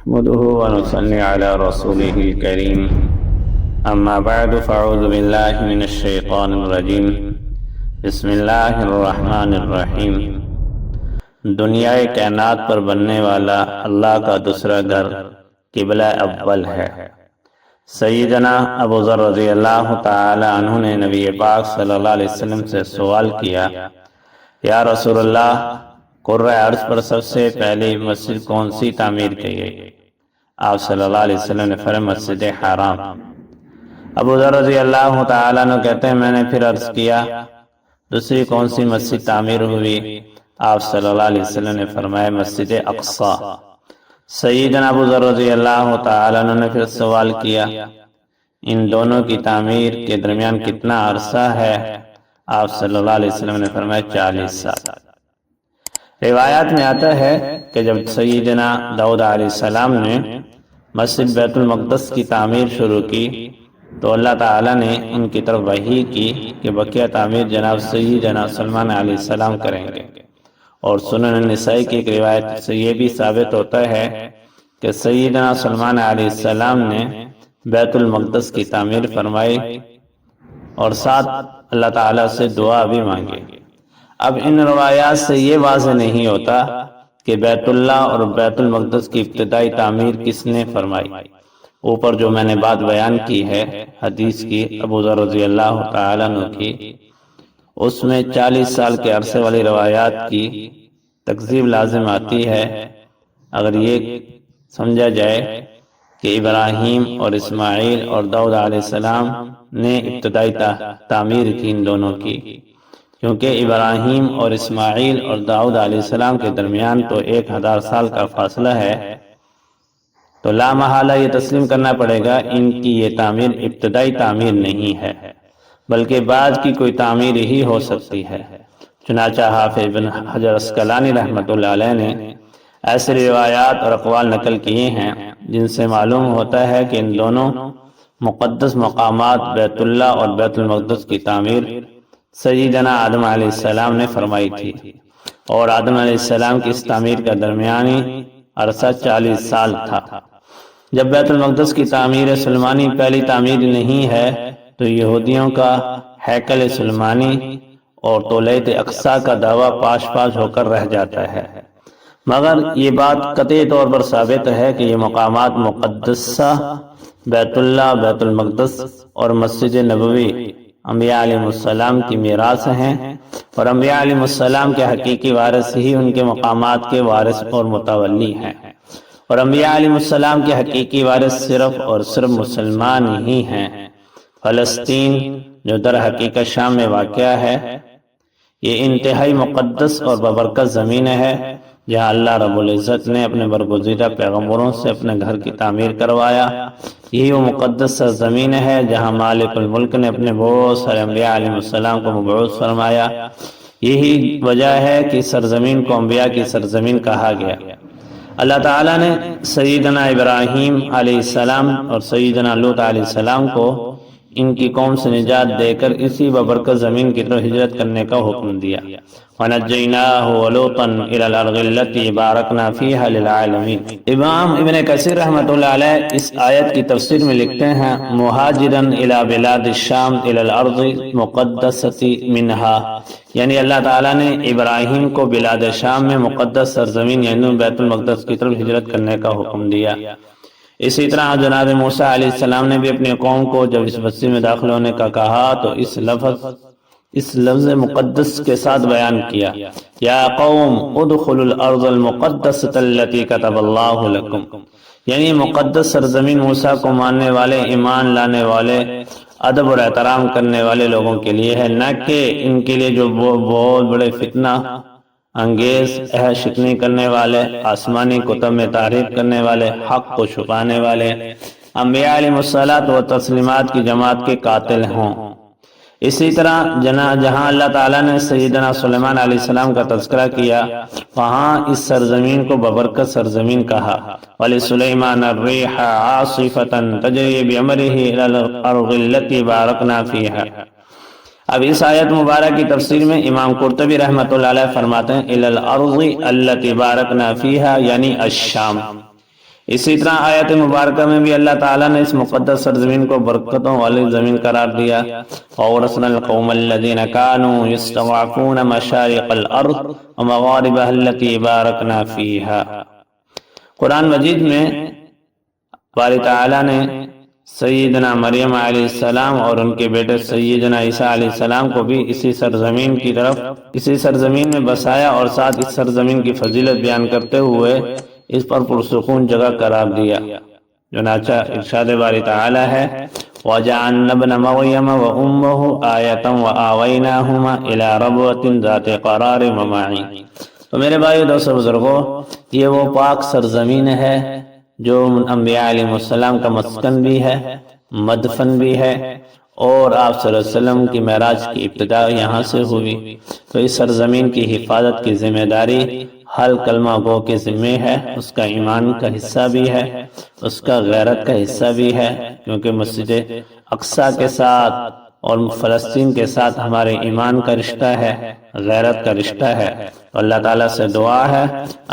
نحمده ونصلي على رسوله الكريم أما بعد فأعوذ بالله من الشيطان الرجيم بسم اللہ الرحمن الرحیم۔ دنیا کائنات پر بننے والا اللہ کا دوسرا گھر قبلہ اول ہے۔ سیدنا ابو ذر رضی اللہ تعالی عنہ نے نبی پاک صلی اللہ علیہ وسلم سے سوال کیا، یا رسول اللہ، قرۂ ارض پر سب سے پہلی مسجد کون سی تعمیر کی گئی؟ آپ صلی اللہ علیہ وسلم نے فرمایا مسجد حرام۔ ابو ذر رضی اللہ تعالیٰ عنہ کہتے ہیں میں نے پھر عرض کیا دوسری کون سی مسجد تعمیر ہوئی؟ آپ صلی اللہ علیہ وسلم نے فرمایا مسجد اقصی۔ سیدنا ابو ذر رضی اللہ تعالیٰ عنہ نے پھر سوال کیا ان دونوں کی تعمیر کے درمیان کتنا عرصہ ہے؟ آپ صلی اللہ علیہ وسلم نے فرمایا 40 سال۔ روایات میں آتا ہے کہ جب سیدنا داؤد علیہ السلام نے مسجد بیت المقدس کی تعمیر شروع کی تو اللہ تعالیٰ نے ان کی طرف وحی کی کہ بقیہ تعمیر جناب سیدنا سلمان علیہ السلام کریں گے، اور سنن نسائی کی ایک روایت سے یہ بھی ثابت ہوتا ہے کہ سیدنا سلمان علیہ السلام نے بیت المقدس کی تعمیر فرمائی اور ساتھ اللہ تعالیٰ سے دعا بھی مانگی۔ اب ان روایات سے یہ واضح نہیں ہوتا کہ بیت اللہ اور بیت المقدس کی ابتدائی تعمیر کس نے فرمائی۔ اوپر جو میں نے بات بیان کی ہے حدیث کی ابو ذر رضی اللہ تعالیٰ عنہ کی، اس میں 40 سال کے عرصے والی روایات کی تکذیب لازم آتی ہے اگر یہ سمجھا جائے کہ ابراہیم اور اسماعیل اور داؤد علیہ السلام نے ابتدائی تعمیر کی ان دونوں کی، کیونکہ ابراہیم اور اسماعیل اور داؤد علیہ السلام کے درمیان تو 1000 سال کا فاصلہ ہے، تو لا محالہ یہ تسلیم کرنا پڑے گا ان کی یہ تعمیر ابتدائی تعمیر نہیں ہے بلکہ بعد کی کوئی تعمیر ہی ہو سکتی ہے۔ چنانچہ حافظ ابن حجر عسقلانی رحمۃ اللہ علیہ نے ایسے روایات اور اقوال نقل کیے ہیں جن سے معلوم ہوتا ہے کہ ان دونوں مقدس مقامات بیت اللہ اور بیت المقدس کی تعمیر سیدنا آدم علیہ السلام نے فرمائی تھی، اور آدم علیہ السلام کی اس تعمیر کا درمیانی عرصہ 40 سال تھا۔ جب بیت المقدس کی تعمیر سلمانی پہلی تعمیر نہیں ہے تو یہودیوں کا ہیکل سلمانی اور تولیت اقصی کا دعویٰ پاش پاش ہو کر رہ جاتا ہے، مگر یہ بات قطعی طور پر ثابت ہے کہ یہ مقامات مقدسہ بیت اللہ، بیت المقدس اور مسجد نبوی انبیاء علیہ السلام کی میراث ہیں، اور انبیاء علیہ السلام کے حقیقی وارث ہی ان کے مقامات کے وارث اور متولی ہیں، اور انبیاء علیہ السلام کے حقیقی وارث صرف اور صرف مسلمان ہی ہیں۔ فلسطین جو در حقیقت شام میں واقع ہے یہ انتہائی مقدس اور بابرکت زمین ہے جہاں اللہ رب العزت نے اپنے برگزیدہ پیغمبروں سے اپنے گھر کی تعمیر کروایا۔ یہی وہ مقدس سرزمین ہے جہاں مالک الملک نے اپنے بہت سارے انبیاء علیہ السلام کو مبعوث فرمایا۔ یہی وجہ ہے کہ سرزمین کو انبیاء کی سرزمین کہا گیا۔ اللہ تعالیٰ نے سیدنا ابراہیم علیہ السلام اور سیدنا لوط علیہ السلام کو ان کی قوم سے نجات دے کر اسی بابرکت زمین کی طرف ہجرت کرنے کا حکم دیا۔ وَنَجَّيْنَاهُ وَلُوطًا إِلَى الْأَرْضِ الَّتِي بَارَكْنَا فِيهَا لِلْعَالَمِينَ۔ امام ابن کثیر رحمۃ اللہ علیہ اس آیت کی تفسیر میں لکھتے ہیں مہاجراً إِلَى بِلَادِ الشام إِلَى الْأَرْضِ الْمُقَدَّسَةِ مِنْهَا، یعنی اللہ تعالیٰ نے ابراہیم کو بلاد شام میں مقدس سرزمین یعنی بیت المقدس کی طرف ہجرت کرنے کا حکم دیا۔ اسی طرح جناب موسیٰ علیہ السلام نے بھی اپنی قوم کو جب اس بستی میں داخل ہونے کا کہا تو اس لفظ مقدس کے ساتھ بیان کیا، یا قوم ادخلوا الارض المقدسۃ التي كتب اللہ لکم، یعنی مقدس سرزمین موسیٰ کو ماننے والے، ایمان لانے والے، ادب اور احترام کرنے والے لوگوں کے لیے ہے، نہ کہ ان کے لیے جو بہت بڑے فتنہ انگیز شکنی کرنے والے، آسمانی کتب میں تحریف کرنے والے، حق کو چھپانے والے، انبیاء علیہ الصلاۃ و تسلیمات کی جماعت کے قاتل ہوں۔ اسی طرح جہاں اللہ تعالیٰ نے سیدنا سلیمان علیہ السلام کا تذکرہ کیا وہاں اس سرزمین کو ببرکت سرزمین کہا۔ وَلِسُلَيْمَانَ الرِّيحَ عَاصِفَةً تَجْرِي بِأَمْرِهِ إِلَى الْأَرْضِ الَّتِي بَارَكْنَا فِيهَا۔ اب اس آیت مبارک کی تفسیر میں امام قرطبی رحمۃ اللہ علیہ فرماتے ہیں إِلَى الْأَرْضِ الَّتِي بَارَكْنَا فِيهَا، یعنی الشام، اسی طرح آیت مبارکہ میں بھی اللہ تعالیٰ نے اس مقدس سرزمین کو برکتوں والی زمین قرار دیا، وَأَوْرَثْنَا الْقَوْمَ الَّذِينَ كَانُوا يَسْتَضْعَفُونَ مَشَارِقَ الْأَرْضِ وَمَغَارِبَهَا الَّتِي بَارَكْنَا فِيهَا۔ قرآن مجید میں باری تعالیٰ نے سیدنا مریم علیہ السلام اور ان کے بیٹے سیدنا عیسیٰ علیہ السلام کو بھی اسی سرزمین میں بسایا، اور ساتھ اس سرزمین کی فضیلت بیان کرتے ہوئے اس پر پرسکون جگہ قرار دیا۔ چنانچہ ارشاد باری تعالیٰ ہے وَجَعَلْنَا ابْنَ مَرْيَمَ وَأُمَّهُ آیَةً وَآوَيْنَاهُمَا إِلَىٰ رَبْوَةٍ ذَاتِ قَرَارٍ وَمَعِینٍ۔ تو میرے بھائیو، دوستو، بزرگوں، یہ وہ پاک سرزمین ہے جو انبیاء علیہ السلام کا مسکن بھی ہے، مدفن بھی ہے، اور آپ صلی اللہ علیہ وسلم کی معراج کی ابتدا یہاں سے ہوئی۔ تو اس سرزمین کی حفاظت کی ذمہ داری ہر کلمہ گو کے ذمہ ہے، اس کا ایمان کا حصہ بھی ہے، اس کا غیرت کا حصہ بھی ہے، کیونکہ مسجد اقصیٰ کے ساتھ اور فلسطین کے ساتھ ہمارے ایمان کا رشتہ ہے، غیرت کا رشتہ ہے۔ تو اللہ تعالیٰ سے دعا ہے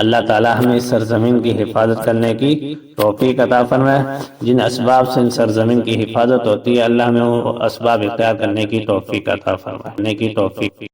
اللہ تعالیٰ ہمیں اس سرزمین کی حفاظت کرنے کی توفیق عطا فرمائے۔ جن اسباب سے ان سرزمین کی حفاظت ہوتی ہے، اللہ ہمیں وہ اسباب اختیار کرنے کی توفیق عطا فرمائے۔